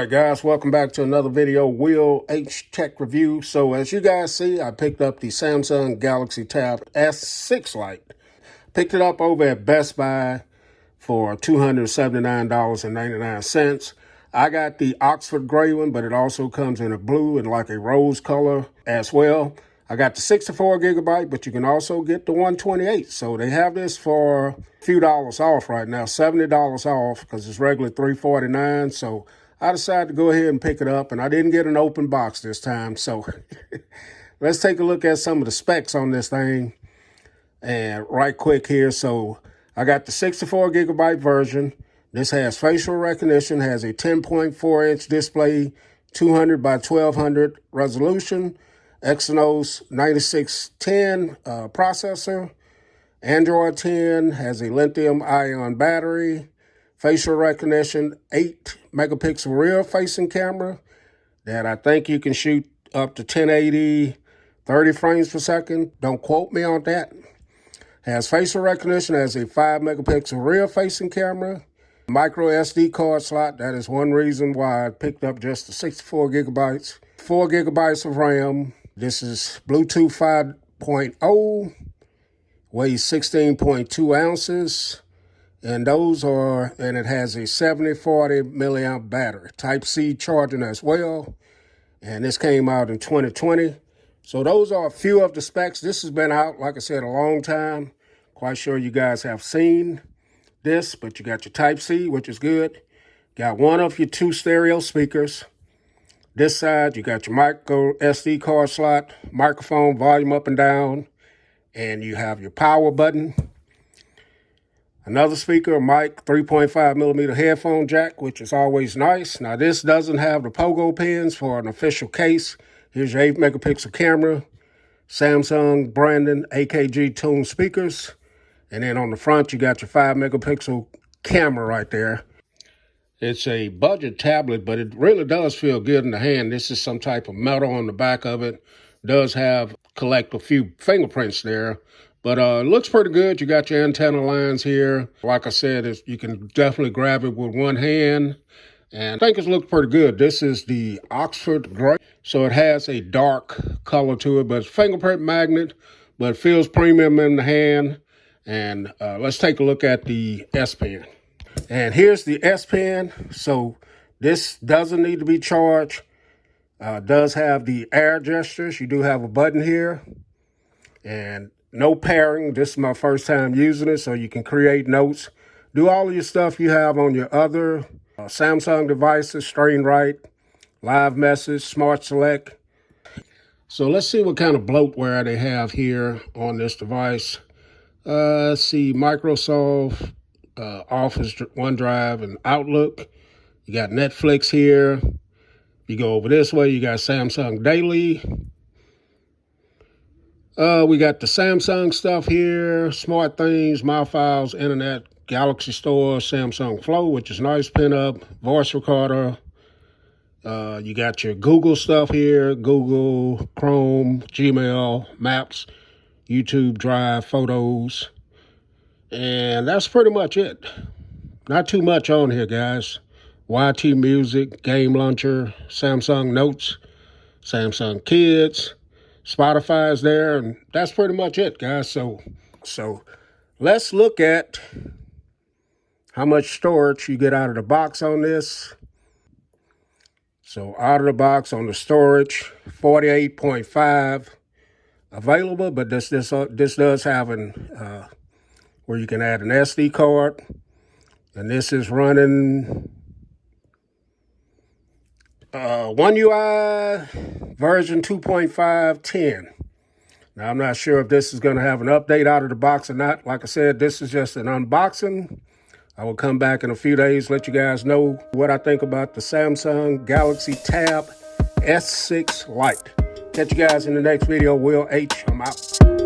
right, guys, welcome back to another video, Will H Tech Review. So as you guys see, I picked up the Samsung Galaxy Tab S6 Lite. Picked it up over at Best Buy for $279.99. I got the Oxford gray one, but it also comes in a blue and like a rose color as well. I got the 64 gigabyte, but you can also get the 128. So they have this for a few dollars off right now, $70 off, because it's regularly $349. So I decided to go ahead and pick it up, and I didn't get an open box this time. So let's take a look at some of the specs on this thing. And right quick here, so I got the 64 gigabyte version. This has facial recognition, has a 10.4-inch display, 200 by 1200 resolution, Exynos 9610 processor, Android 10, has a lithium-ion battery, facial recognition, 8 megapixel rear-facing camera that I think you can shoot up to 1080, 30 frames per second. Don't quote me on that. Has facial recognition, has a 5 megapixel rear-facing camera, micro SD card slot. That is one reason why I picked up just the 64 gigabytes. 4 gigabytes of RAM. This is Bluetooth 5.0, weighs 16.2 ounces. And it has a 7040 milliamp battery. Type-C charging as well. And this came out in 2020. So those are a few of the specs. This has been out, like I said, a long time. Quite sure you guys have seen this, but you got your Type-C, which is good. Got one of your 2 stereo speakers. This side, you got your micro SD card slot, microphone, volume up and down, and you have your power button. Another speaker, a mic, 3.5 millimeter headphone jack, which is always nice. Now, this doesn't have the pogo pins for an official case. Here's your 8 megapixel camera, Samsung Brandon AKG tuned speakers. And then on the front, you got your 5 megapixel camera right there. It's a budget tablet, but it really does feel good in the hand. This is some type of metal on the back of it. Does collect a few fingerprints there, but it looks pretty good. You got your antenna lines here. Like I said, you can definitely grab it with one hand, and I think it looks pretty good. This is the Oxford gray, so it has a dark color to it, but it's fingerprint magnet, but it feels premium in the hand. And let's take a look at the S Pen. And here's the S Pen. So this doesn't need to be charged. Does have the air gestures. You do have a button here. And no pairing. This is my first time using it, so you can create notes. Do all of your stuff you have on your other Samsung devices, Strain Right, Live Message, Smart Select. So let's see what kind of bloatware they have here on this device. Let's see, Microsoft, Office, OneDrive, and Outlook. You got Netflix here. You go over this way, you got Samsung Daily. We got the Samsung stuff here, Smart Things, My Files, Internet, Galaxy Store, Samsung Flow, which is nice, Pinup, voice recorder. You got your Google stuff here, Google, Chrome, Gmail, Maps, YouTube, Drive, Photos. And that's pretty much it. Not too much on here, guys. YT Music, Game Launcher, Samsung Notes, Samsung Kids, Spotify is there, and that's pretty much it, guys. So let's look at how much storage you get out of the box on this. So out of the box on the storage, 48.5 available, but this does have where you can add an SD card, and this is running One UI version 2.5.10. Now, I'm not sure if this is going to have an update out of the box or not. Like I said, this is just an unboxing. I will come back in a few days, let you guys know what I think about the Samsung Galaxy Tab S6 Lite. Catch you guys in the next video. Will H, I'm out.